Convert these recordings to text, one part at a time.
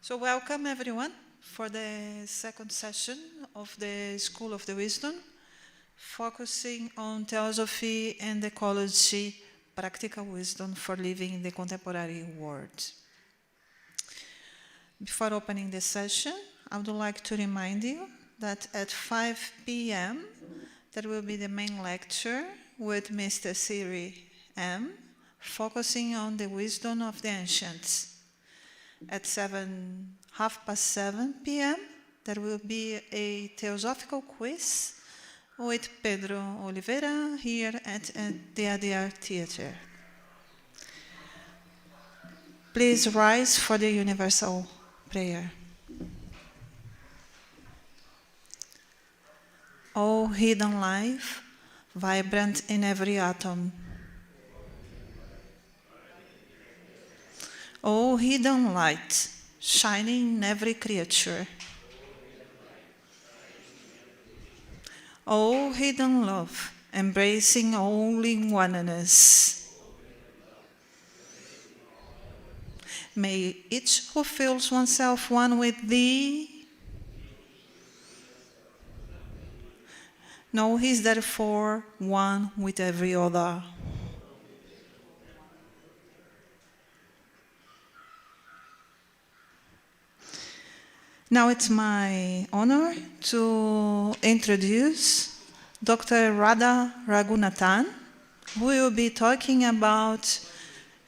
So welcome everyone for the second session of the School of the Wisdom, focusing on Theosophy and Ecology, practical wisdom for living in the contemporary world. Before opening the session, I would like to remind you that at 5 p.m. there will be the main lecture with Mr. Siri M, focusing on the wisdom of the ancients. At 7:30 p.m., there will be a theosophical quiz with Pedro Oliveira here at the Adyar Theater. Please rise for the universal prayer. O hidden life, vibrant in every atom. O hidden light, shining in every creature. O hidden love, embracing all in oneness. May each who feels oneself one with thee know he is therefore one with every other. Now it's my honor to introduce Dr. Radha Raghunathan, who will be talking about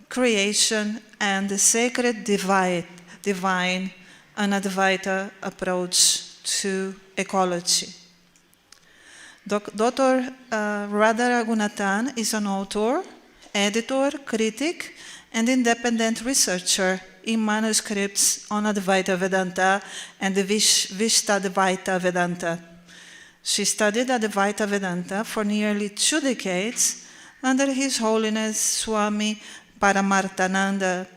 creation and the sacred divine and Advaita approach to ecology. Dr. Radha Raghunathan is an author, editor, critic, and independent researcher in manuscripts on Advaita Vedanta and the Advaita Vedanta. She studied Advaita Vedanta for nearly 2 decades under His Holiness Swami Paramarthananda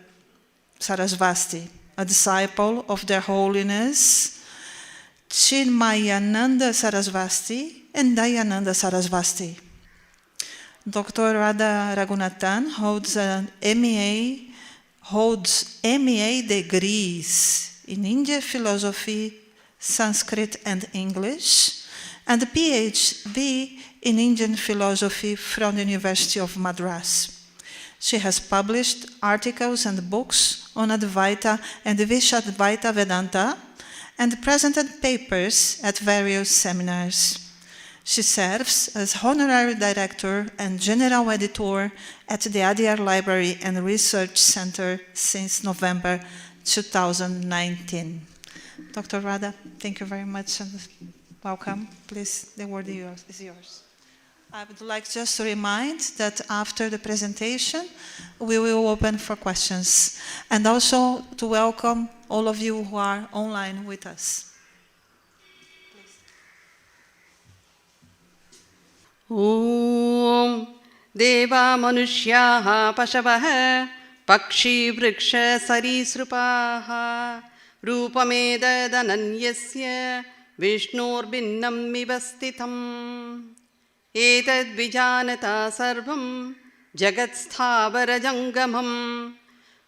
Sarasvati, a disciple of Their Holiness Chinmayananda Sarasvati and Dayananda Sarasvati. Dr. Radha Raghunathan holds MEA degrees in Indian philosophy, Sanskrit and English, and a PhD in Indian philosophy from the University of Madras. She has published articles and books on Advaita and the Advaita Vedanta and presented papers at various seminars. She serves as Honorary Director and General Editor at the Adyar Library and Research Center since November 2019. Dr. Radha, thank you very much and welcome. Please, the word is yours. I would like just to remind that after the presentation, we will open for questions, and also to welcome all of you who are online with us. ॐ देवा मनुष्याः पशवः पक्षी वृक्ष सरीसृपाः रूपमेतदनन्यस्य विष्णोर्भिन्नमिव स्थितम् एतद्विजानता सर्वं जगत्स्थावरजङ्गमं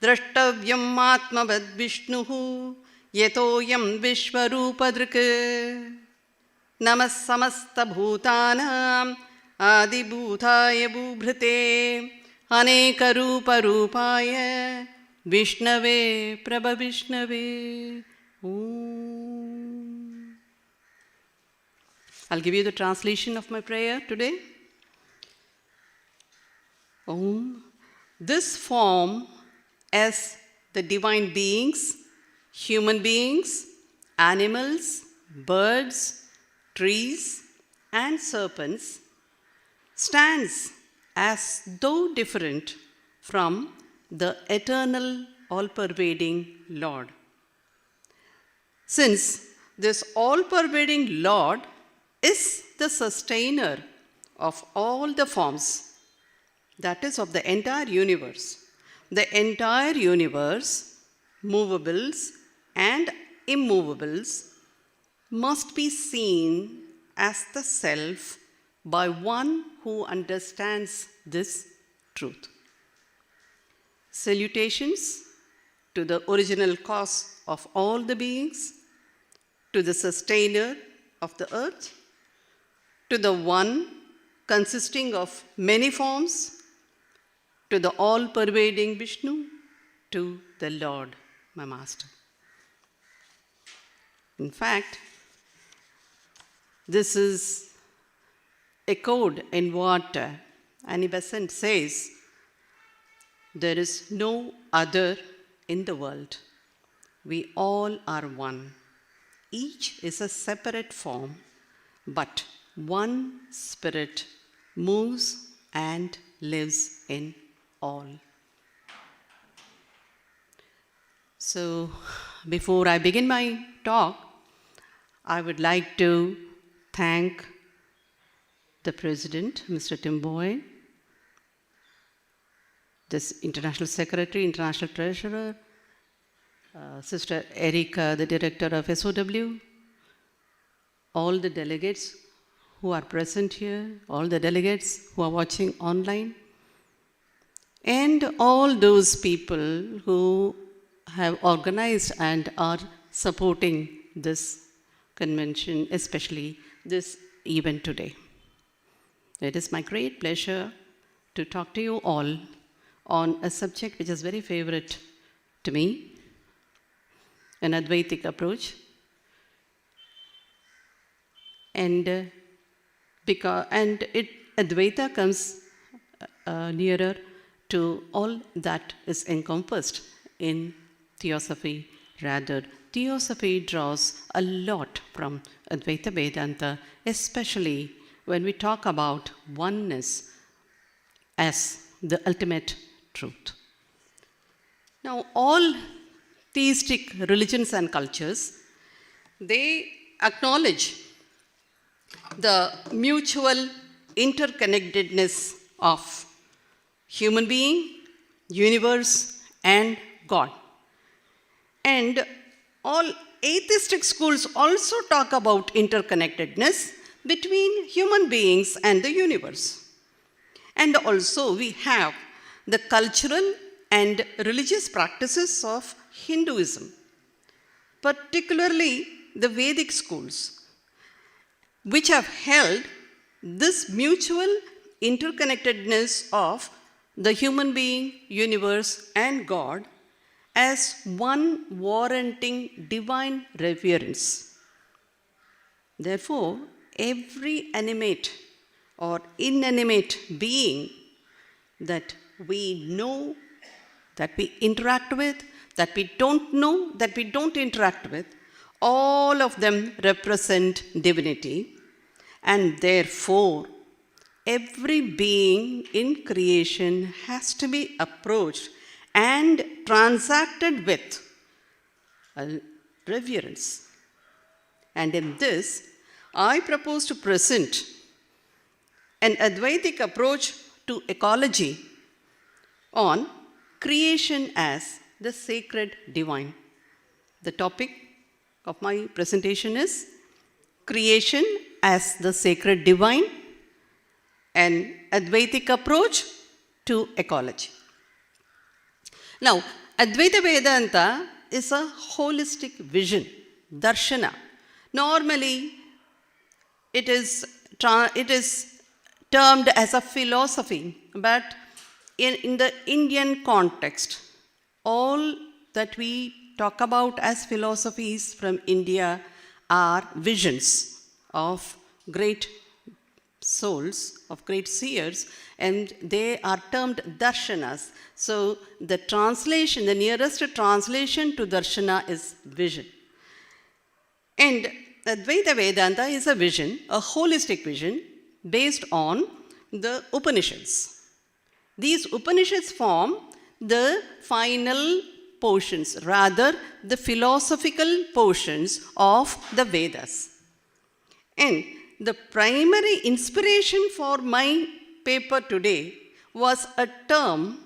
द्रष्टव्यम् आत्मवद्विष्णुः यतोऽयं विश्वरूपदृक् नमः समस्तभूतानां आदिभूताय बुभृते अनेकरूपरूपाय विष्णवे प्रभविष्णवे. I'll give you the translation of my prayer today. Om. This form as the divine beings, human beings, animals, birds, trees, and serpents stands as though different from the eternal, all-pervading Lord. Since this all-pervading Lord is the sustainer of all the forms, that is of the entire universe. The entire universe, movables and immovables, must be seen as the self by one who understands this truth. Salutations to the original cause of all the beings, to the sustainer of the earth, to the one consisting of many forms, to the all-pervading Vishnu, to the Lord, my Master. In fact, this is echoed in what Annie Besant says, there is no other in the world. We all are one. Each is a separate form, but one spirit moves and lives in all. So, before I begin my talk, I would like to thank the President, Mr. Tim Boyd, this International Secretary, International Treasurer, Sister Erica, the Director of SOW, all the delegates who are present here, all the delegates who are watching online, and all those people who have organized and are supporting this convention, especially this event today. It is my great pleasure to talk to you all on a subject which is very favorite to me, an Advaitic approach. And Advaita comes nearer to all that is encompassed in Theosophy. Rather, Theosophy draws a lot from Advaita Vedanta, especially when we talk about oneness as the ultimate truth. Now, all theistic religions and cultures, they acknowledge the mutual interconnectedness of human being, universe, and God. And all atheistic schools also talk about interconnectedness between human beings and the universe. And also we have the cultural and religious practices of Hinduism, particularly the Vedic schools, which have held this mutual interconnectedness of the human being, universe, and God as one warranting divine reverence. Therefore, every animate or inanimate being that we know, that we interact with, that we don't know, that we don't interact with, all of them represent divinity. And therefore, every being in creation has to be approached and transacted with a reverence. And in this, I propose to present an Advaitic approach to ecology on creation as the sacred divine. The topic of my presentation is creation as the sacred divine, an Advaitic approach to ecology. Now, Advaita Vedanta is a holistic vision, darshana. Normally, it is termed as a philosophy, but in the Indian context, all that we talk about as philosophies from India are visions of great souls, of great seers, and they are termed darshanas. So the translation, the nearest translation to darshana is vision. And Advaita Vedanta is a vision, a holistic vision, based on the Upanishads. These Upanishads form the final portions, rather the philosophical portions of the Vedas. And the primary inspiration for my paper today was a term,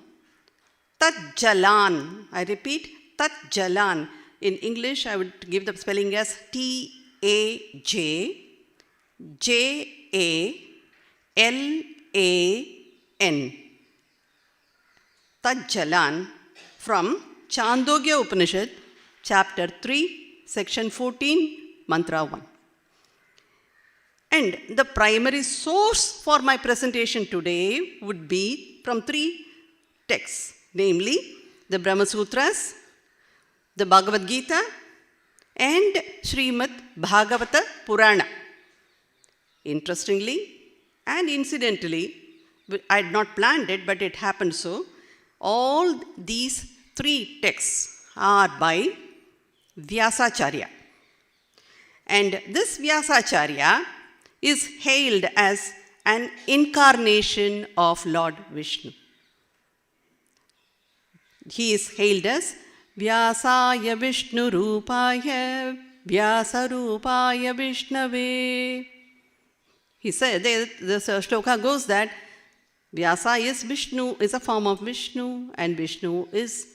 Tat Jalan. I repeat, Tat Jalan. In English, I would give the spelling as T-A-J-J-A-L-A-N. Tat Jalan, from Chandogya Upanishad, chapter 3, section 14, mantra 1. And the primary source for my presentation today would be from 3 texts, namely the Brahma Sutras, the Bhagavad Gita, and Srimad Bhagavata Purana. Interestingly and incidentally, I had not planned it, but it happened so. All these 3 texts are by Vyasacharya. And this Vyasacharya is hailed as an incarnation of Lord Vishnu. He is hailed as Vyasaya Vishnu Rupaya Vyasa Rupaya Vishnave. He said, the shloka goes that Vyasa is Vishnu, is a form of Vishnu, and Vishnu is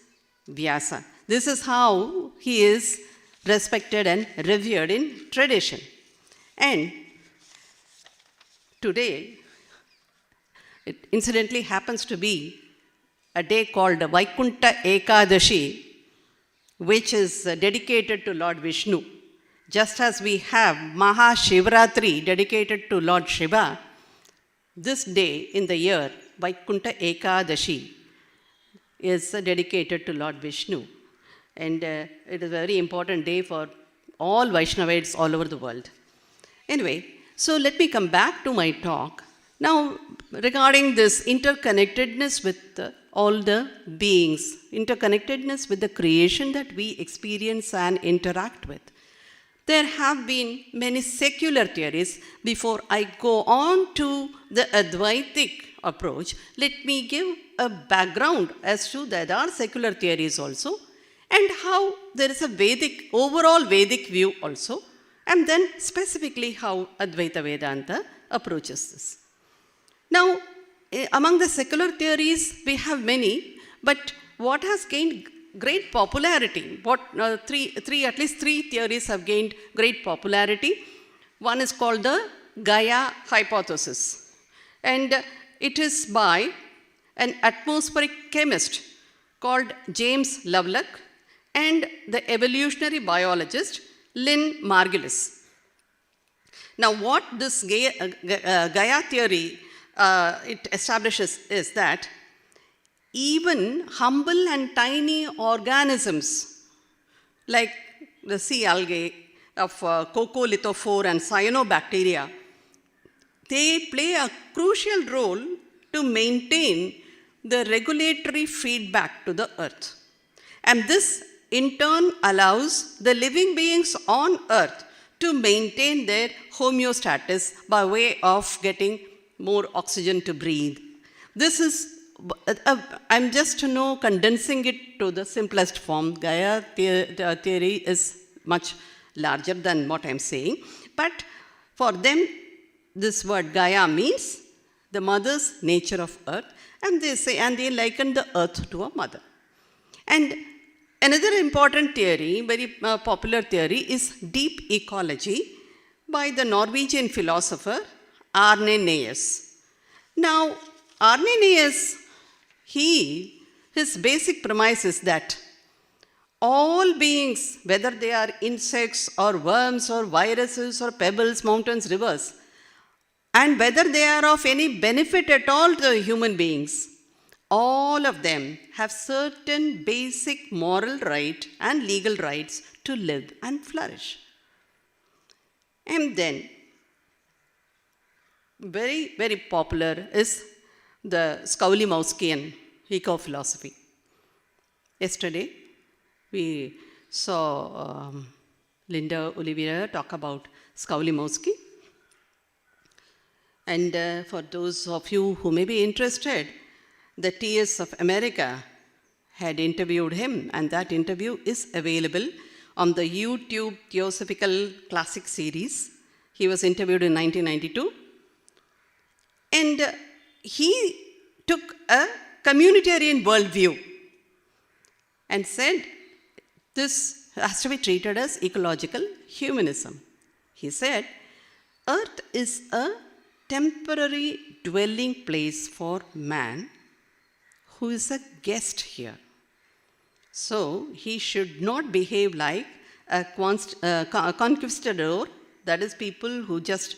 Vyasa. This is how he is respected and revered in tradition. And today, it incidentally happens to be a day called Vaikunta Ekadashi, which is dedicated to Lord Vishnu. Just as we have Maha Shivratri dedicated to Lord Shiva, this day in the year, Vaikunta Ekadashi, is dedicated to Lord Vishnu. And it is a very important day for all Vaishnavites all over the world. Anyway, so let me come back to my talk. Now, regarding this interconnectedness with all the beings, interconnectedness with the creation that we experience and interact with. There have been many secular theories. Before I go on to the Advaitic approach, let me give a background as to that there are secular theories also, and how there is a Vedic, overall Vedic view also, and then specifically how Advaita Vedanta approaches this. Now, among the secular theories, we have many, but what has gained great popularity, at least three theories have gained great popularity. One is called the Gaia hypothesis, and it is by an atmospheric chemist called James Lovelock and the evolutionary biologist Lynn Margulis. Now, what this Gaia theory it establishes is that even humble and tiny organisms like the sea algae of coccolithophore and cyanobacteria, they play a crucial role to maintain the regulatory feedback to the earth. And this in turn allows the living beings on earth to maintain their homeostasis by way of getting more oxygen to breathe. This is, I'm just condensing it to the simplest form. Gaia theory is much larger than what I'm saying. But for them, this word Gaia means the mother's nature of earth, and they liken the earth to a mother. And another important theory, very popular theory, is deep ecology by the Norwegian philosopher Arne Naes. Now, Arne Naes, his basic premise is that all beings, whether they are insects or worms or viruses or pebbles, mountains, rivers, and whether they are of any benefit at all to human beings, all of them have certain basic moral right and legal rights to live and flourish. And then, very, very popular is the Skoulimowskian eco-philosophy. Yesterday, we saw Linda Oliveira talk about Skoulimowski. And for those of you who may be interested, the TS of America had interviewed him, and that interview is available on the YouTube Theosophical Classic series. He was interviewed in 1992. And he took a communitarian worldview and said this has to be treated as ecological humanism. He said, Earth is a temporary dwelling place for man who is a guest here. So he should not behave like a conquistador, that is, people who just,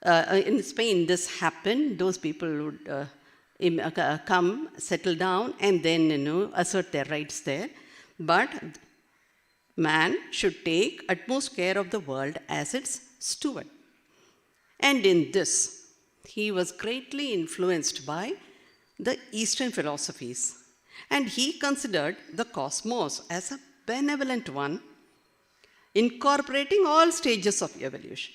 in Spain this happened, those people would come, settle down, and then assert their rights there. But man should take utmost care of the world as its steward. And in this, he was greatly influenced by the Eastern philosophies. And he considered the cosmos as a benevolent one, incorporating all stages of evolution.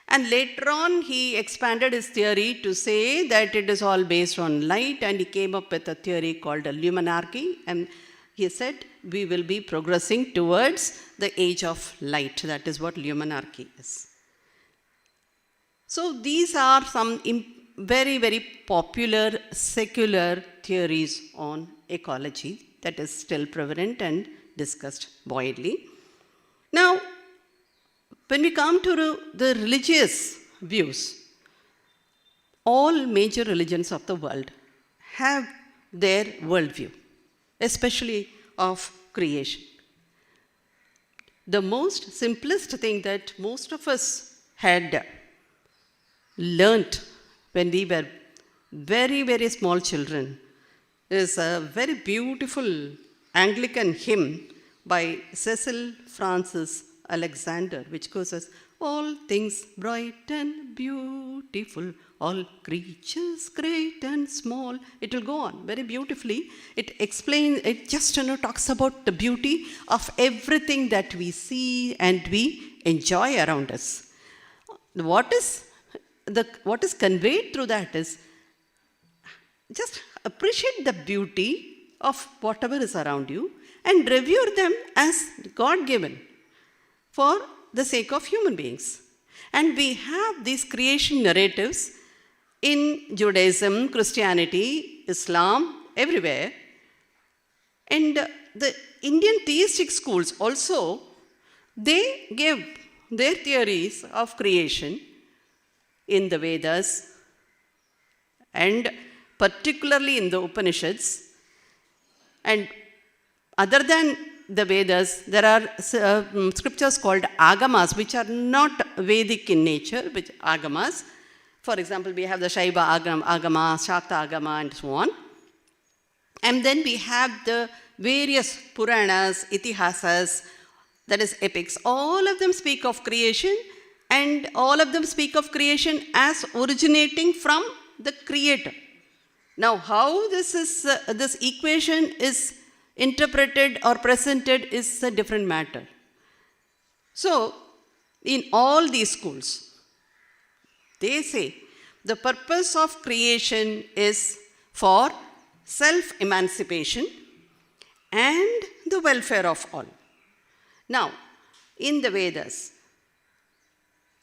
And later on, he expanded his theory to say that it is all based on light, and he came up with a theory called a luminarchy. And he said, we will be progressing towards the age of light. That is what luminarchy is. So these are some very, very popular secular theories on ecology that is still prevalent and discussed widely. Now, when we come to the religious views, all major religions of the world have their worldview, especially of creation. The most simplest thing that most of us had learnt when we were very, very small children is a very beautiful Anglican hymn by Cecil Francis Alexander, which goes as, all things bright and beautiful, all creatures great and small. It will go on very beautifully. It explains, it just talks about the beauty of everything that we see and we enjoy around us. What is conveyed through that is just appreciate the beauty of whatever is around you and revere them as God-given for the sake of human beings. And we have these creation narratives in Judaism, Christianity, Islam, everywhere. And the Indian theistic schools also, they give their theories of creation in the Vedas and particularly in the Upanishads. And other than the Vedas, there are scriptures called agamas, which are not Vedic in nature, which agamas. For example, we have the Shaiva agama, Shakta agama, and so on. And then we have the various Puranas, Itihasas, that is epics. All of them speak of creation, and all of them speak of creation as originating from the Creator. Now, how this equation is interpreted or presented is a different matter. So, in all these schools, they say the purpose of creation is for self-emancipation and the welfare of all. Now, in the Vedas,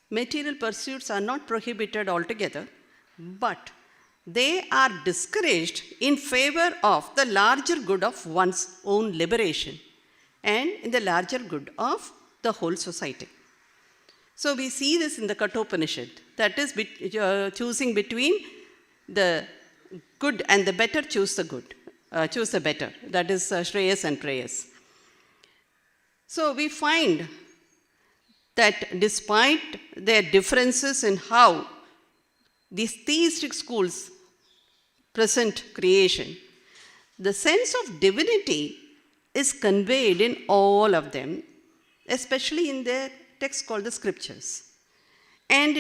material pursuits are not prohibited altogether, but they are discouraged in favor of the larger good of one's own liberation and in the larger good of the whole society. So we see this in the Kathopanishad, that is choosing between the good and the better, choose the good, choose the better, that is Shreyas and Preyas. So we find that despite their differences in how these theistic schools present creation, the sense of divinity is conveyed in all of them, especially in their text called the scriptures. And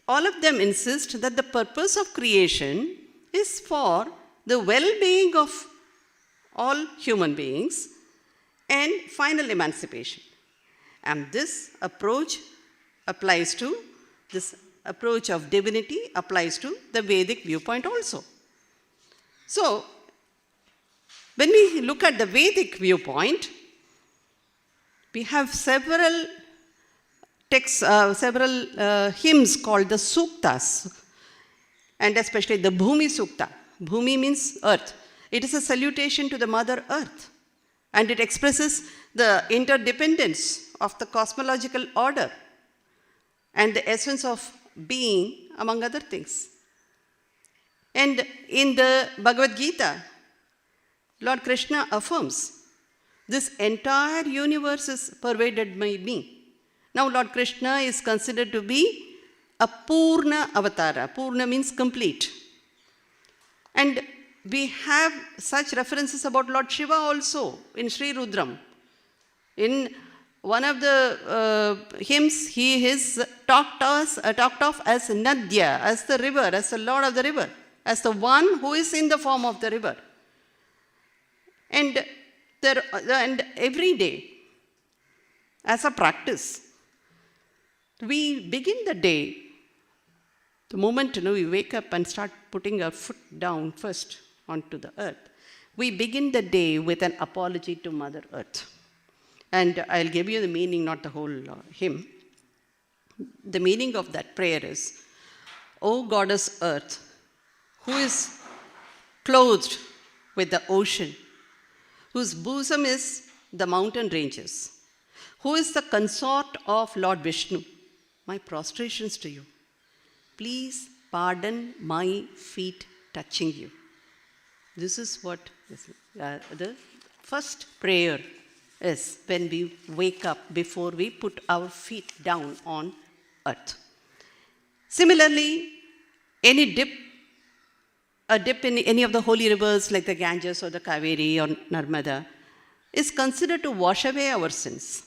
all of them insist that the purpose of creation is for the well-being of all human beings and final emancipation. And this approach applies to, this approach of divinity applies to the Vedic viewpoint also. So, when we look at the Vedic viewpoint, we have several texts, several hymns called the Suktas, and especially the Bhumi Sukta. Bhumi means earth. It is a salutation to the Mother Earth, and it expresses the interdependence of the cosmological order and the essence of being, among other things. And in the Bhagavad Gita, Lord Krishna affirms This entire universe is pervaded by me. Now Lord Krishna is considered to be a Purna Avatara. Purna means complete. And we have such references about Lord Shiva also in Sri Rudram. In one of the hymns, he is talked of as Nadya, as the river, as the Lord of the river, as the one who is in the form of the river. And every day, as a practice, we begin the day, the moment we wake up and start putting our foot down first onto the earth, we begin the day with an apology to Mother Earth. And I'll give you the meaning, not the whole hymn. The meaning of that prayer is, O Goddess Earth, who is clothed with the ocean, whose bosom is the mountain ranges, who is the consort of Lord Vishnu, my prostrations to you. Please pardon my feet touching you. This is what the first prayer is when we wake up before we put our feet down on earth. Similarly, a dip in any of the holy rivers like the Ganges or the Kaveri or Narmada is considered to wash away our sins.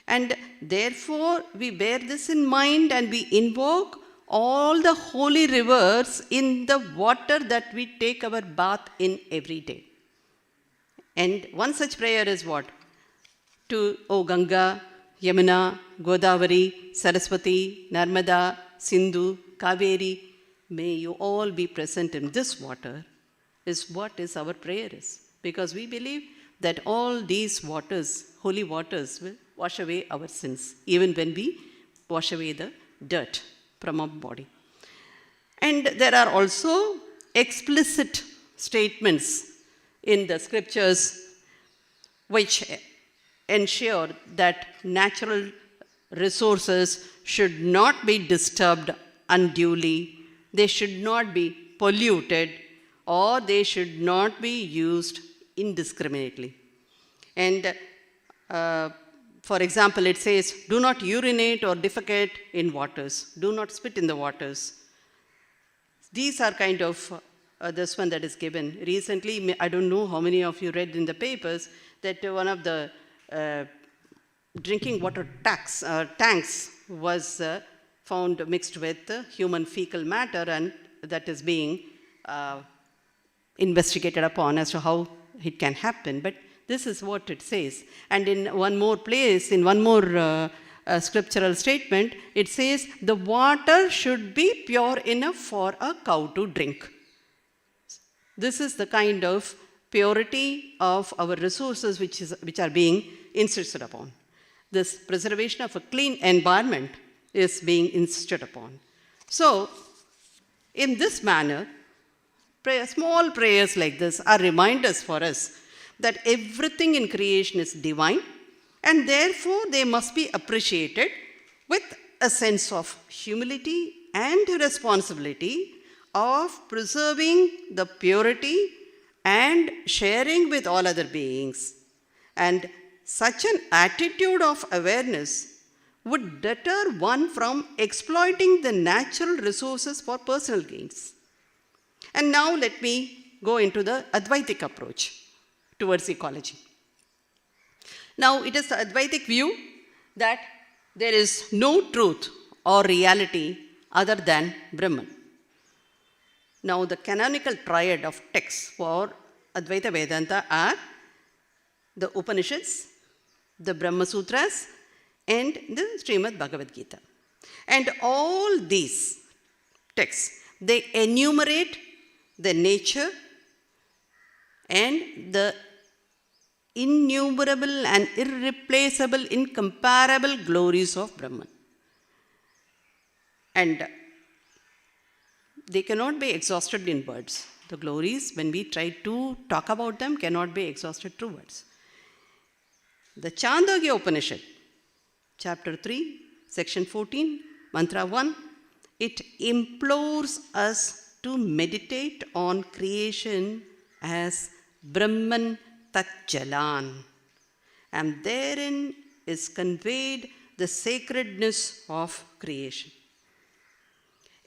And therefore, we bear this in mind and we invoke all the holy rivers in the water that we take our bath in every day. And one such prayer is what? To O Ganga, Yamuna, Godavari, Saraswati, Narmada, Sindhu, Kaveri, may you all be present in this water, is what is our prayer is. Because we believe that all these waters, holy waters, will wash away our sins, even when we wash away the dirt from our body. And there are also explicit statements in the scriptures which ensure that natural resources should not be disturbed unduly, they should not be polluted, or they should not be used indiscriminately. And for example, it says, do not urinate or defecate in waters. Do not spit in the waters. These are kind of this one that is given. Recently, I don't know how many of you read in the papers that one of the drinking water tanks was found mixed with human fecal matter, and that is being investigated upon as to how it can happen. But this is what it says. And in one more place, in one more scriptural statement, it says, the water should be pure enough for a cow to drink. This is the kind of purity of our resources which are being insisted upon. This preservation of a clean environment is being insisted upon. So, in this manner, small prayers like this are reminders for us that everything in creation is divine, and therefore they must be appreciated with a sense of humility and responsibility of preserving the purity and sharing with all other beings. And such an attitude of awareness would deter one from exploiting the natural resources for personal gains. And now let me go into the Advaitic approach towards ecology. Now, it is the Advaitic view that there is no truth or reality other than Brahman. Now, the canonical triad of texts for Advaita Vedanta are the Upanishads, the Brahma Sutras, and the Srimad Bhagavad Gita. And all these texts, they enumerate the nature and the innumerable and irreplaceable, incomparable glories of Brahman. And they cannot be exhausted in words. The glories, when we try to talk about them, cannot be exhausted through words. The Chandogya Upanishad, chapter 3, section 14, mantra 1, it implores us to meditate on creation as Brahman Tat Jalan. and therein is conveyed the sacredness of creation.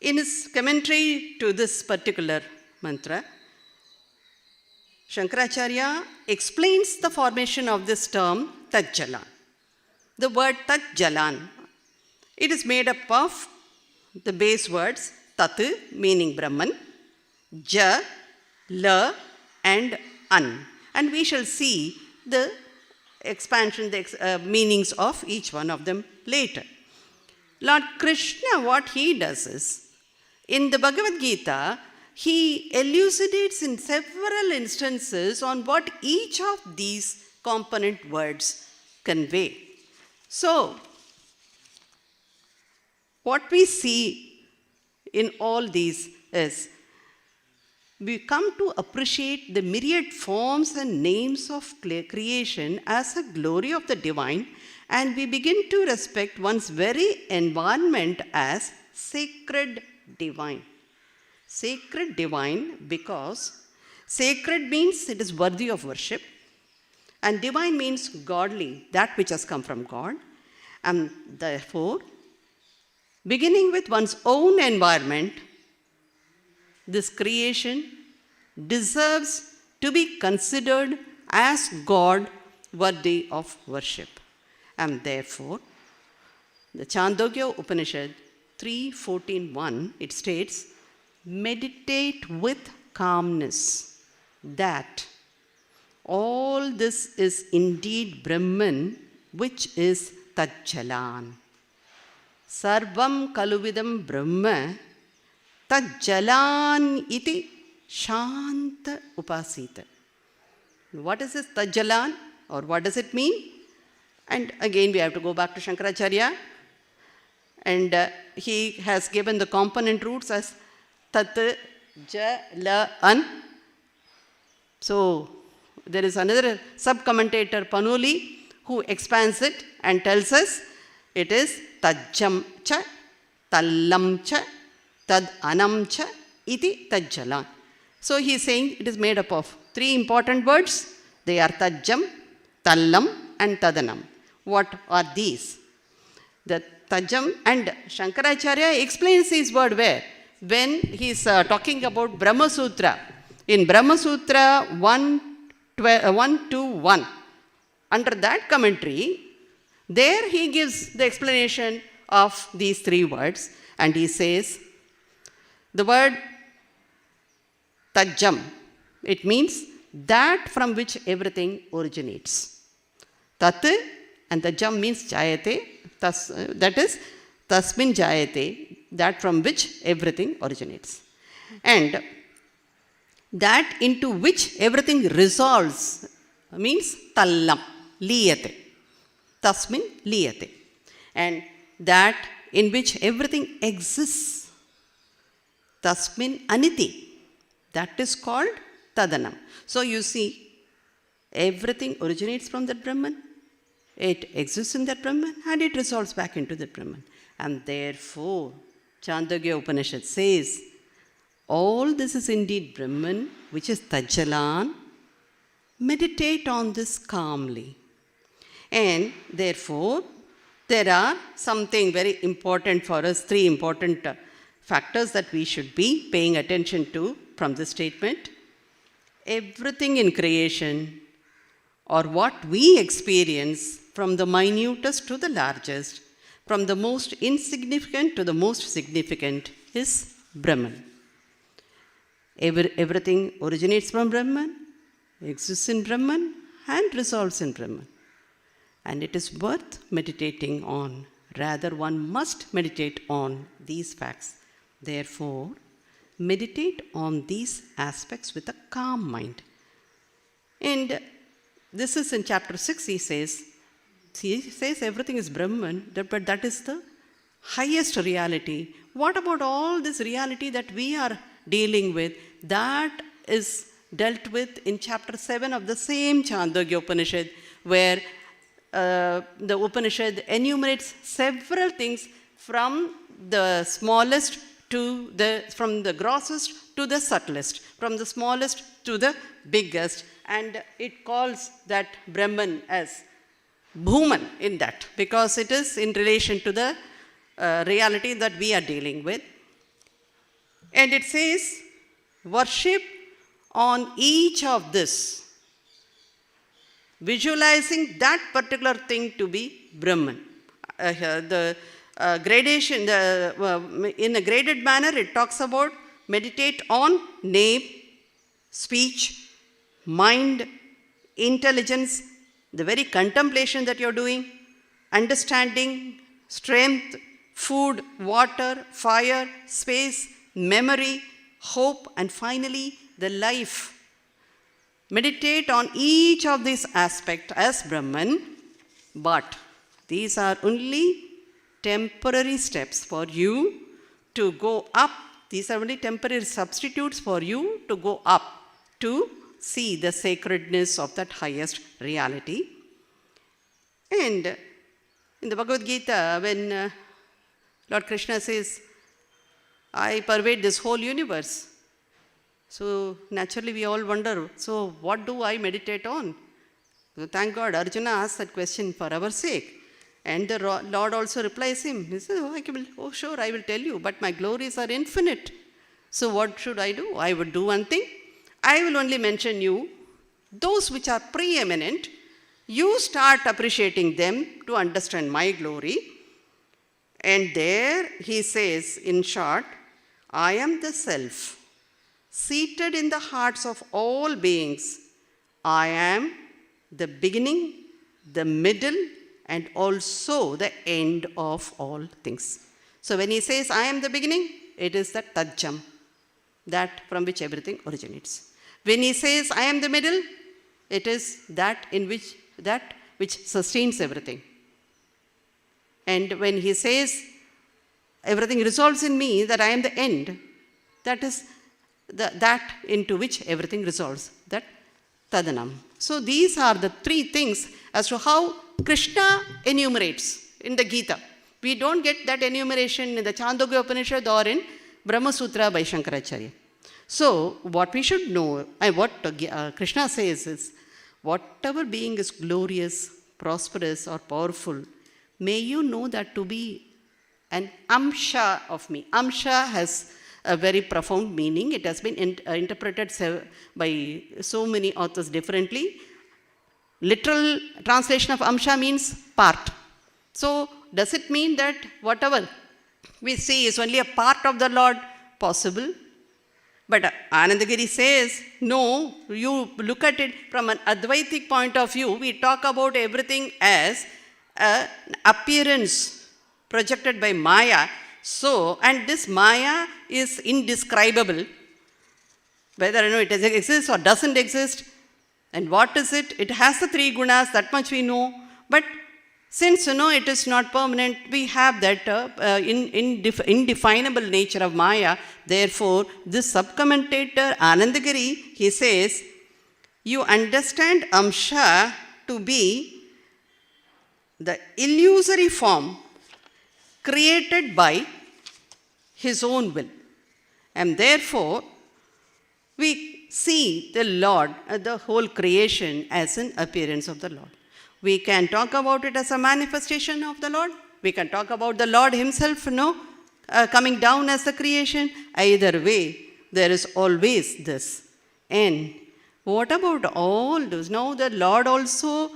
In his commentary to this particular mantra, Shankaracharya explains the formation of this term Tat Jalan. The word Tat Jalan, it is made up of the base words Tat meaning Brahman, Ja, La and An. And we shall see the expansion, the meanings of each one of them later. Lord Krishna, what he does is, in the Bhagavad Gita, he elucidates in several instances on what each of these component words convey. So, what we see in all these is, we come to appreciate the myriad forms and names of creation as a glory of the divine, and we begin to respect one's very environment as sacred divine. Sacred divine because sacred means it is worthy of worship, and divine means godly, that which has come from God. And therefore, beginning with one's own environment, this creation deserves to be considered as God worthy of worship. And therefore, the Chandogya Upanishad 3.14.1, it states, meditate with calmness that all this is indeed Brahman, which is Tat Jalan. Sarvam kaluvidam Brahma Tat Jalan iti Shanta Upasita. What is this Tat Jalan, or what does it mean? And again we have to go back to Shankaracharya, and he has given the component roots as Tat, Ja, La, An. So there is another sub-commentator, Panoli, who expands it and tells us it is Tajjam cha, Tallam cha, Tad Anam cha, iti Tat Jalan. So he is saying it is made up of three important words. They are Tajjam, Tallam and Tadanam. What are these? The Tajjam, and Shankaracharya explains his word where? When he is talking about Brahma Sutra. In Brahma Sutra 1.2.1, under that commentary, there he gives the explanation of these three words, and he says, the word Tajjam, it means that from which everything originates. Tat and Tajjam means Jayate, that is Tasmin Jayate, that from which everything originates. And that into which everything resolves means Tallam, Liyate. Tasmin Liyate. And that in which everything exists, Tasmin Aniti. That is called Tadanam. So you see, everything originates from that Brahman, it exists in that Brahman, and it resolves back into that Brahman. And therefore, Chandogya Upanishad says, all this is indeed Brahman, which is Tat Jalan. Meditate on this calmly. And therefore, there are something very important for us, three important factors that we should be paying attention to from this statement. Everything in creation, or what we experience, from the minutest to the largest, from the most insignificant to the most significant, is Brahman. Everything originates from Brahman, exists in Brahman, and resolves in Brahman. And it is worth meditating on. Rather, one must meditate on these facts. Therefore, meditate on these aspects with a calm mind. And this is in chapter 6, he says everything is Brahman, but that is the highest reality. What about all this reality that we are dealing with? That is dealt with in chapter 7 of the same Chandogya Upanishad, where the Upanishad enumerates several things from the smallest to from the grossest to the subtlest, from the smallest to the biggest, and it calls that Brahman as Bhuman in that, because it is in relation to the reality that we are dealing with. And it says, worship on each of this, visualizing that particular thing to be Brahman. The gradation, in a graded manner, it talks about meditate on name, speech, mind, intelligence, the very contemplation that you're doing, understanding, strength, food, water, fire, space, memory, hope, and finally the life. Meditate on each of these aspects as Brahman, but these are only temporary steps for you to go up. These are only temporary substitutes for you to go up to see the sacredness of that highest reality. And in the Bhagavad Gita, when Lord Krishna says, I pervade this whole universe. So naturally we all wonder, so what do I meditate on? So thank God Arjuna asked that question for our sake. And the Lord also replies him. He says, oh sure, I will tell you, but my glories are infinite. So what should I do? I would do one thing. I will only mention you those which are preeminent. You start appreciating them to understand my glory. And there he says, in short, I am the self, seated in the hearts of all beings. I am the beginning, the middle, and also the end of all things. So when he says, I am the beginning, it is the Tajjam, that from which everything originates. When he says, I am the middle, it is that which sustains everything. And when he says, everything resolves in me, that I am the end, that is that into which everything resolves, that Tadanam. So these are the three things as to how Krishna enumerates in the Gita. We don't get that enumeration in the Chandogya Upanishad or in Brahma Sutra by Shankaracharya. So what we should know, and what Krishna says is, whatever being is glorious, prosperous or powerful, may you know that to be an amsha of me. Amsha has a very profound meaning. It has been interpreted by so many authors differently. Literal translation of amsha means part. So does it mean that whatever we see is only a part of the Lord? Possible. But Anandagiri says, no, you look at it from an Advaitic point of view. We talk about everything as an appearance projected by Maya. So, and this Maya is indescribable, whether it exists or doesn't exist. And what is it? It has the three gunas, that much we know. But since it is not permanent, we have that indefinable nature of Maya. Therefore, this subcommentator Anandagiri, he says, you understand Amsha to be the illusory form created by his own will. And therefore, we see the Lord, the whole creation, as an appearance of the Lord. We can talk about it as a manifestation of the Lord. We can talk about the Lord himself, coming down as the creation. Either way, there is always this. And what about all those? Now the Lord also,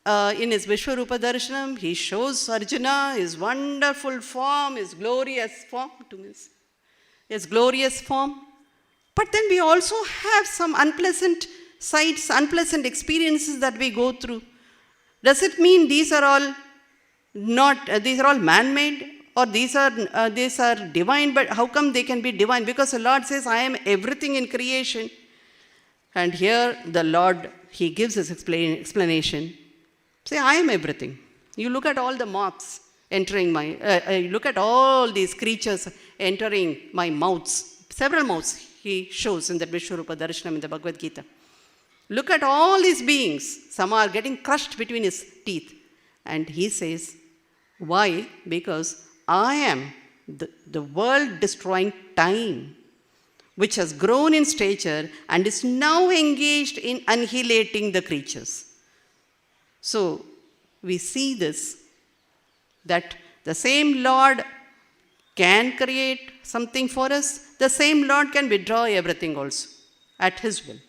in his Vishwarupa Darshanam, he shows Arjuna his wonderful form, his glorious form. His glorious form. But then we also have some unpleasant sights, unpleasant experiences that we go through. Does it mean these are all man-made, or these are divine? But how come they can be divine? Because the Lord says, I am everything in creation. And here the Lord, he gives his explanation. Say, I am everything. You look at all the moths entering you look at all these creatures entering my mouths. Several mouths he shows in the Vishwarupa Darshanam in the Bhagavad Gita. Look at all these beings. Some are getting crushed between his teeth. And he says, why? Because I am the world-destroying time, which has grown in stature and is now engaged in annihilating the creatures. So, we see this, that the same Lord can create something for us, the same Lord can withdraw everything also at His will.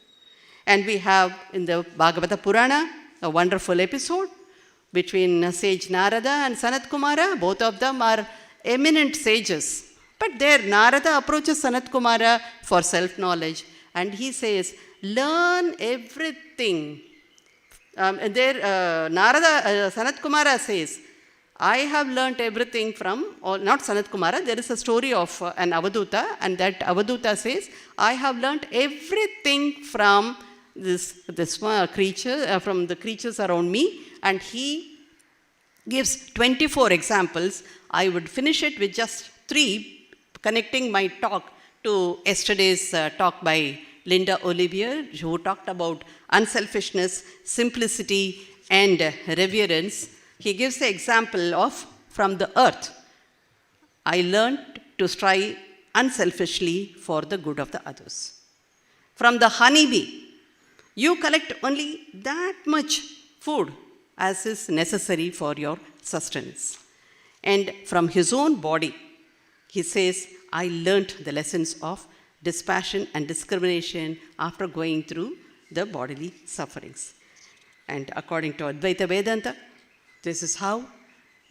And we have in the Bhagavata Purana a wonderful episode between sage Narada and Sanat Kumara. Both of them are eminent sages. But there Narada approaches Sanat Kumara for self-knowledge, and he says, learn everything. Sanat Kumara says, I have learnt everything from, or not Sanat Kumara, there is a story of an Avaduta, and that Avaduta says, I have learnt everything from this creature, from the creatures around me, and he gives 24 examples. I would finish it with just 3, connecting my talk to yesterday's talk by Linda Olivier, who talked about unselfishness, simplicity, and reverence. He gives the example of from the earth. I learned to strive unselfishly for the good of the others. From the honeybee, you collect only that much food as is necessary for your sustenance. And from his own body, he says, I learnt the lessons of dispassion and discrimination after going through the bodily sufferings. And according to Advaita Vedanta, this is how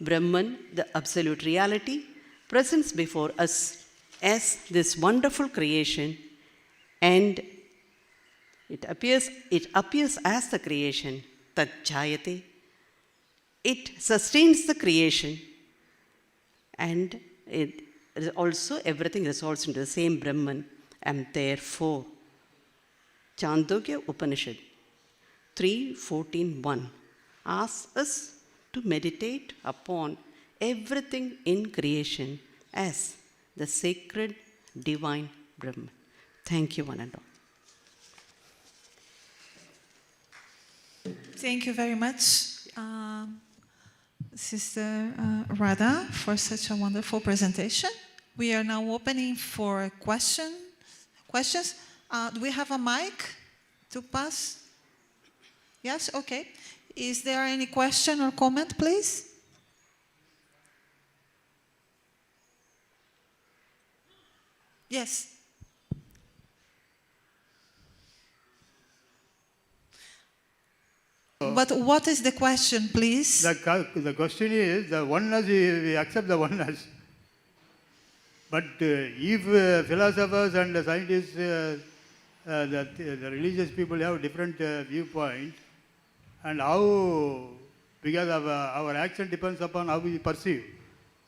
Brahman, the absolute reality, presents before us as this wonderful creation, and it appears as the creation, tat jayate. It sustains the creation, and it also everything resolves into the same Brahman, and therefore Chandogya Upanishad 3:14:1 asks us to meditate upon everything in creation as the sacred divine Brahman. Thank you, one and all. Thank you very much, Sister Radha, for such a wonderful presentation. We are now opening for questions. Do we have a mic to pass? Yes? Okay. Is there any question or comment, please? Yes. But what is the question, please? The question is, the oneness, we accept the oneness. But if philosophers and the scientists, the religious people have different viewpoint, and how, because of our action depends upon how we perceive.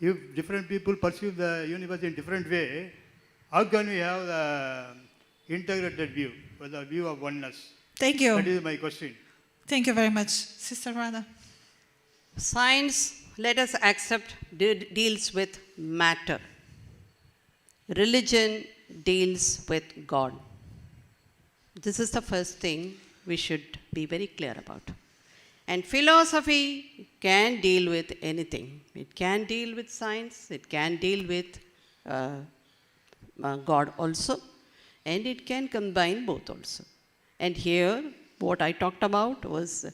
If different people perceive the universe in different way, how can we have the integrated view, or the view of oneness? Thank you. That is my question. Thank you very much, Sister Radha. Science, let us accept, deals with matter. Religion deals with God. This is the first thing we should be very clear about. And philosophy can deal with anything. It can deal with science, it can deal with God also, and it can combine both also. And here, what I talked about was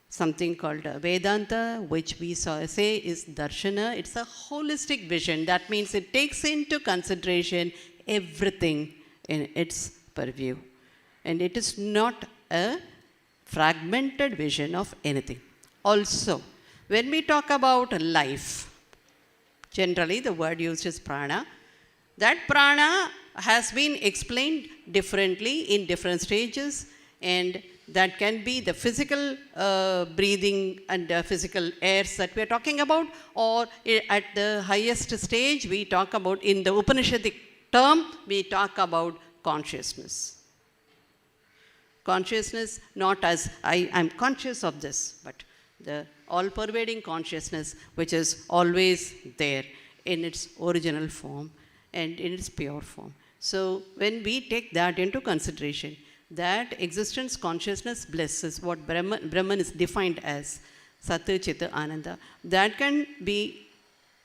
something called Vedanta, which we say is darshana. It's a holistic vision. That means it takes into consideration everything in its purview. And it is not a fragmented vision of anything. Also, when we talk about life, generally the word used is prana. That prana has been explained differently in different stages, and that can be the physical breathing and physical airs that we are talking about, or at the highest stage we talk about, in the Upanishadic term, we talk about consciousness. Consciousness not as I am conscious of this, but the all-pervading consciousness which is always there in its original form and in its pure form. So when we take that into consideration, that existence, consciousness, bliss is what Brahman is defined as, Sat, Chit, Ananda. That can be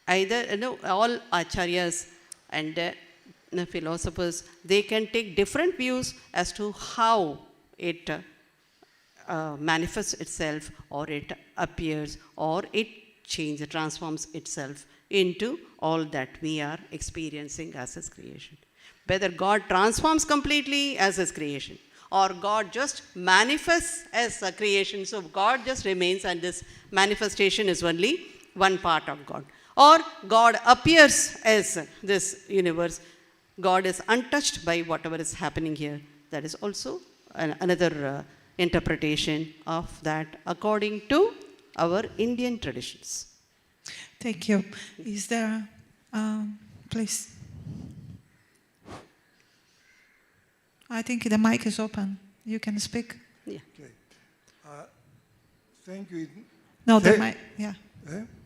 either, all acharyas and philosophers, they can take different views as to how it manifests itself, or it appears, or it transforms itself into all that we are experiencing as His creation. Whether God transforms completely as His creation, or God just manifests as a creation, so God just remains and this manifestation is only one part of God. Or God appears as this universe. God is untouched by whatever is happening here. That is also another interpretation of that according to our Indian traditions. Thank you. Is there, please? I think the mic is open. You can speak. Yeah. Okay. Thank you. No, the mic, yeah.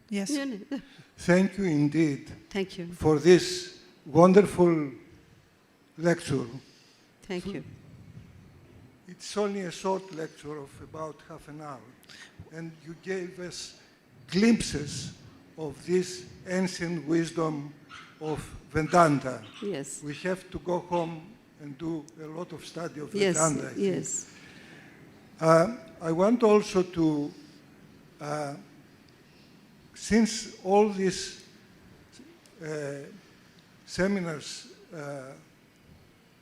Yes. No. Thank you indeed Thank you. for this wonderful lecture. Thank you. It's only a short lecture of about half an hour, and you gave us glimpses of this ancient wisdom of Vedanta. Yes. We have to go home and do a lot of study of Yes. Vedanta, I think. Yes. I want also to, since all these seminars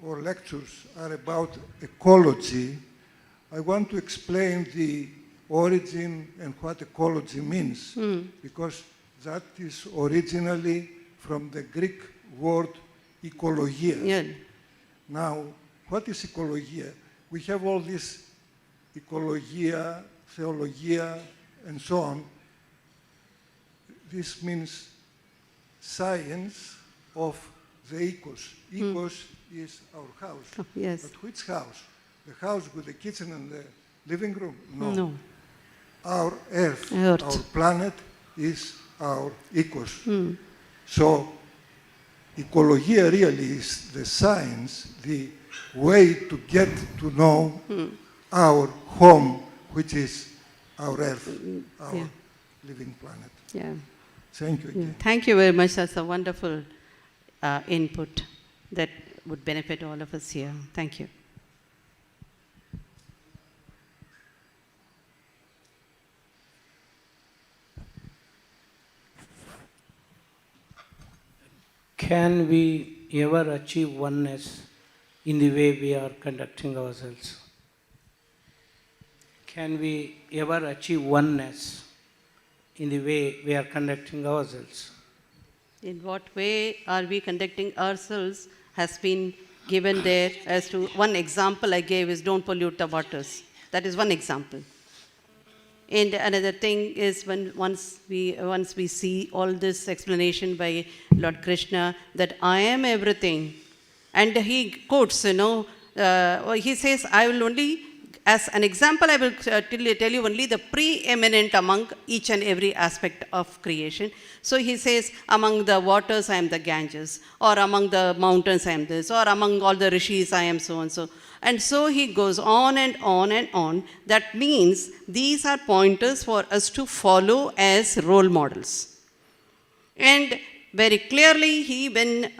or lectures are about ecology, I want to explain the origin and what ecology means, because that is originally from the Greek word ekologia. Yeah. Now, what is ecologia? We have all this ecologia, theologia, and so on. This means science of the ecos. Ecos is our house. Oh, yes. But which house? The house with the kitchen and the living room? No. Our Earth, Earth. our planet is our ecos. So, ecologia really is the science, the way to get to know our home, which is our Earth, our living planet. Yeah. Thank you again. Thank you very much. That's a wonderful input that would benefit all of us here. Thank you. Can we ever achieve oneness in the way we are conducting ourselves? Can we ever achieve oneness in the way we are conducting ourselves? In what way are we conducting ourselves has been given there as to one example I gave is don't pollute the waters. That is one example. And another thing is when once we see all this explanation by Lord Krishna that I am everything, and he quotes, he says, I will only, as an example, I will tell you only the preeminent among each and every aspect of creation. So he says, among the waters, I am the Ganges, or among the mountains, I am this, or among all the rishis, I am so and so. And so he goes on and on and on. That means these are pointers for us to follow as role models. And very clearly, when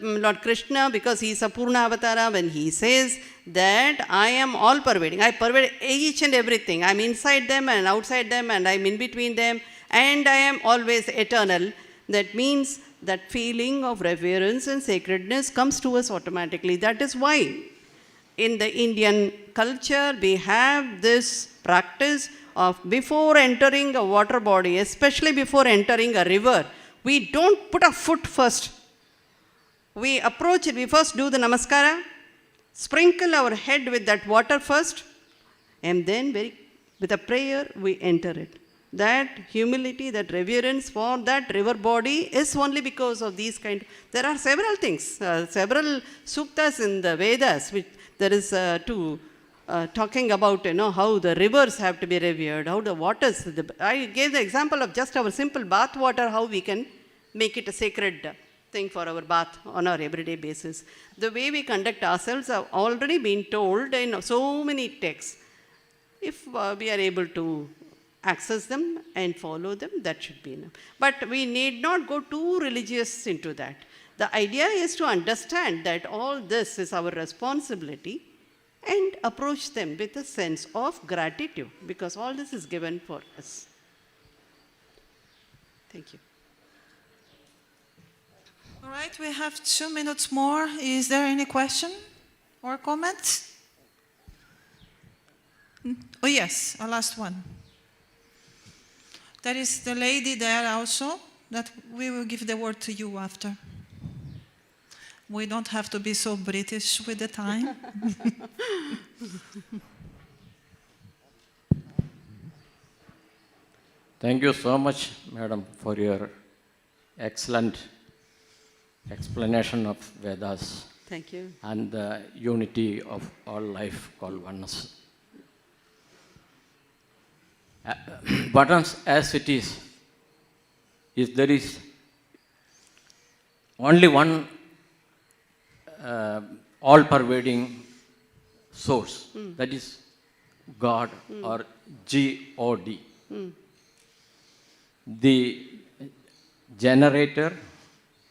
Lord Krishna, because he is a Purna Avatara, when he says that I am all pervading, I pervade each and everything. I am inside them and outside them, and I am in between them, and I am always eternal. That means that feeling of reverence and sacredness comes to us automatically. That is why in the Indian culture, we have this practice of before entering a water body, especially before entering a river, we don't put a foot first. We approach it, we first do the namaskara, sprinkle our head with that water first, and then with a prayer, we enter it. That humility, that reverence for that river body is only because of these kind. There are several things, several suktas in the Vedas, which there is talking about how the rivers have to be revered, how the waters. I gave the example of just our simple bath water, how we can make it a sacred thing for our bath on our everyday basis. The way we conduct ourselves have already been told in so many texts. If we are able to access them and follow them, that should be enough. But we need not go too religious into that. The idea is to understand that all this is our responsibility and approach them with a sense of gratitude, because all this is given for us. Thank you. All right, we have 2 minutes more. Is there any question or comment? Oh yes, a last one. There is the lady there also, that we will give the word to you after. We don't have to be so British with the time. Thank you so much, Madam, for your excellent explanation of Vedas Thank you. and the unity of all life called oneness. But as it is there is only one all-pervading source, that is God or God. The generator,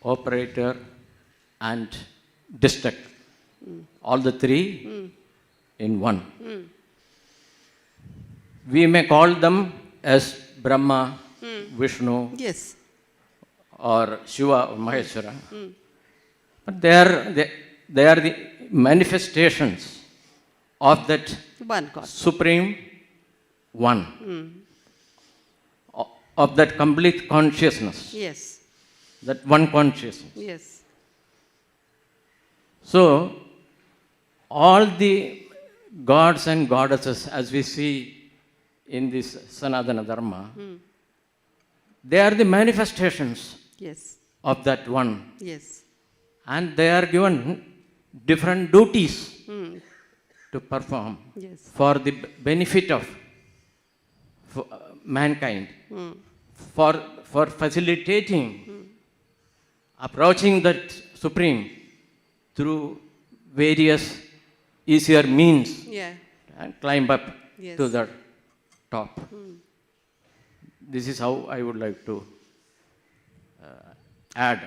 operator, and destructor. All the three in one. We may call them as Brahma, Vishnu, Yes. or Shiva or Maheshwara. But they are the manifestations of that One God. supreme one, of that complete consciousness, Yes. that one consciousness. Yes. So, all the gods and goddesses, as we see in this Sanatana Dharma, they are the manifestations Yes. of that one. Yes. And they are given different duties to perform Yes. for the benefit of mankind, for facilitating approaching that supreme through various easier means Yeah. and climb up Yes. to the top. This is how I would like to add.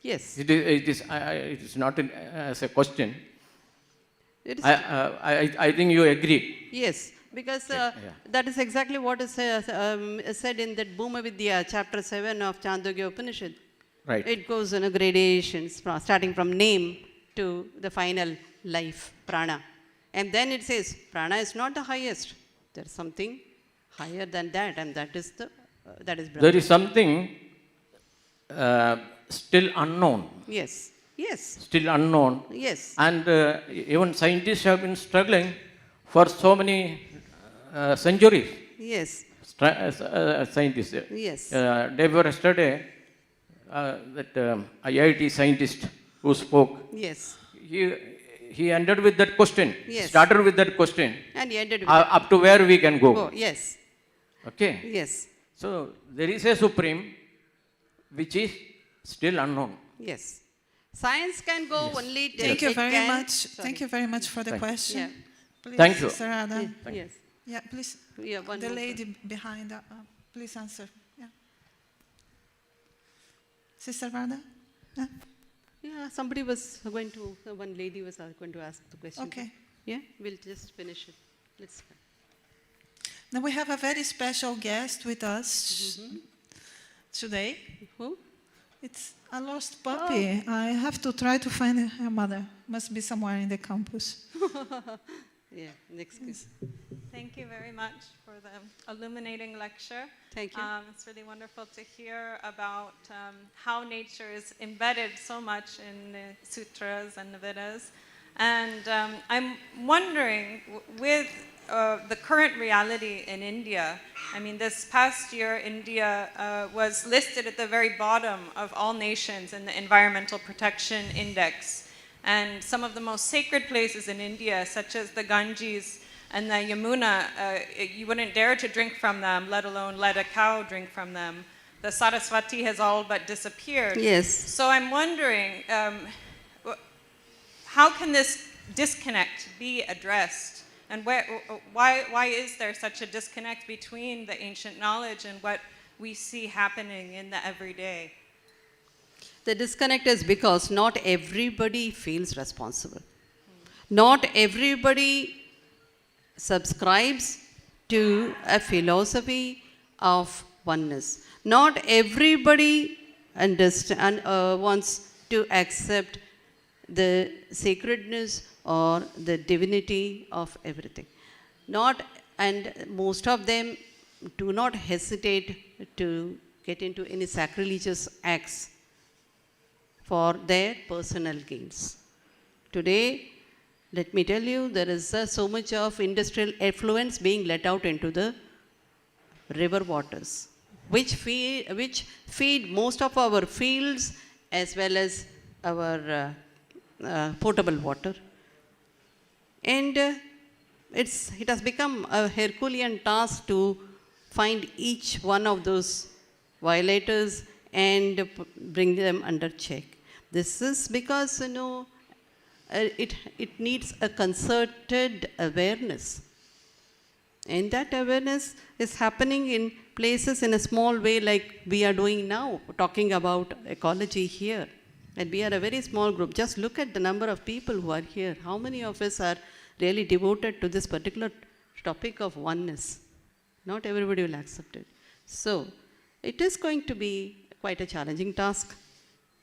Yes. It is not as a question. It is I think you agree. Yes, because that is exactly what is said in that Bhuma Vidya, chapter 7 of Chandogya Upanishad. Right. It goes in a gradations, starting from name to the final life, prana. And then it says, prana is not the highest. There is something higher than that, and that is Brahma. There is something still unknown. Yes, yes, Still unknown. yes, And even scientists have been struggling for so many centuries. yes, Scientists. yes, Day before yesterday, that IIT scientist who spoke, yes. he ended with that question. Yes. Started with that question. And he ended with Up to where we can go. yes, Okay. yes, So there is a supreme which is still unknown. yes. Science can go only till Thank you it very can- much. Sorry. Thank you very much for the Thank you. question. Yeah. Please, Thank you. Sister Radha. Yes. Yeah, please. Yeah, one The more lady behind, please answer. Yeah. Sister Radha? Yeah. Yeah, somebody was going to, one lady was going to ask the question. Okay. Yeah, we'll just finish it. Let's. Now we have a very special guest with us today. Who? It's a lost puppy. I have to try to find her mother. Must be somewhere in the campus. Yeah, next case. Thank you very much for the illuminating lecture. Thank you. It's really wonderful to hear about how nature is embedded so much in the sutras and the Vedas. And I'm wondering, with the current reality in India, I mean, this past year, India was listed at the very bottom of all nations in the Environmental Protection Index. And some of the most sacred places in India, such as the Ganges and the Yamuna, you wouldn't dare to drink from them, let alone let a cow drink from them. The Saraswati has all but disappeared. Yes. So I'm wondering, how can this disconnect be addressed? And why is there such a disconnect between the ancient knowledge and what we see happening in the everyday? The disconnect is because not everybody feels responsible. Not everybody subscribes to a philosophy of oneness. Not everybody wants to accept the sacredness or the divinity of everything. And most of them do not hesitate to get into any sacrilegious acts for their personal gains. Today, let me tell you, there is so much of industrial effluents being let out into the river waters, which feed most of our fields as well as our potable water. And it has become a Herculean task to find each one of those violators and bring them under check. This is because, it needs a concerted awareness. And that awareness is happening in places in a small way, like we are doing now, talking about ecology here. And we are a very small group. Just look at the number of people who are here. How many of us are really devoted to this particular topic of oneness? Not everybody will accept it. So, it is going to be quite a challenging task.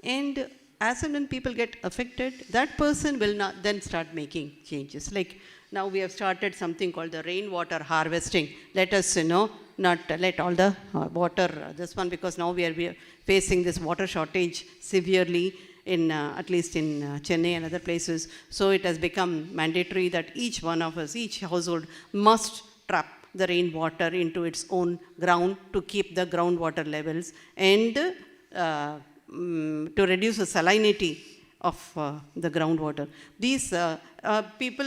And as and when people get affected, that person will not then start making changes. Like now we have started something called the rainwater harvesting. Let us, not let all the water, this one, because now we are facing this water shortage severely in, at least in Chennai and other places. So it has become mandatory that each one of us, each household must trap the rainwater into its own ground to keep the groundwater levels and to reduce the salinity of the groundwater. These people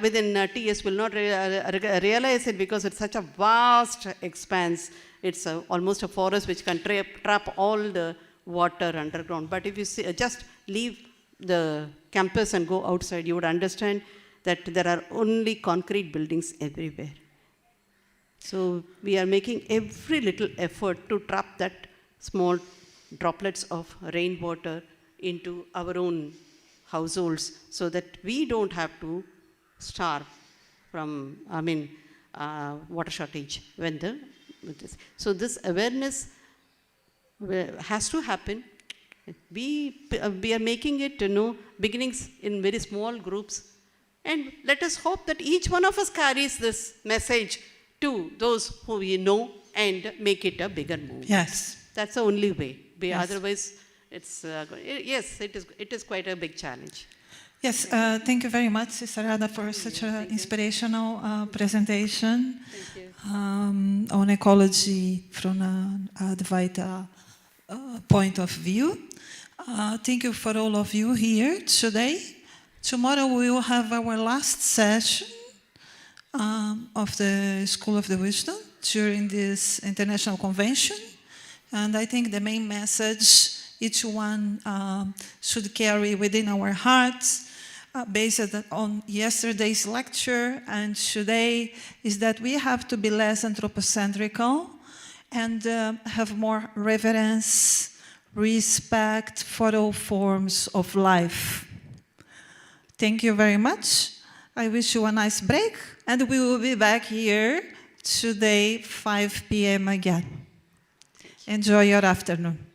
within TS will not realize it because it's such a vast expanse. It's almost a forest which can trap all the water underground. But if you just leave the campus and go outside, you would understand that there are only concrete buildings everywhere. So we are making every little effort to trap that small droplets of rainwater into our own households so that we don't have to starve from, water shortage So this awareness has to happen. We are making it, beginnings in very small groups. And let us hope that each one of us carries this message to those who we know and make it a bigger movement. Yes. That's the only way. Yes. Otherwise, it is quite a big challenge. Yes, thank you very much, Sister Radha, for such an inspirational presentation on ecology from an Advaita point of view. Thank you for all of you here today. Tomorrow we will have our last session of the School of the Wisdom during this international convention. And I think the main message each one should carry within our hearts based on yesterday's lecture and today is that we have to be less anthropocentrical and have more reverence, respect for all forms of life. Thank you very much. I wish you a nice break and we will be back here today 5 p.m. again. Enjoy your afternoon.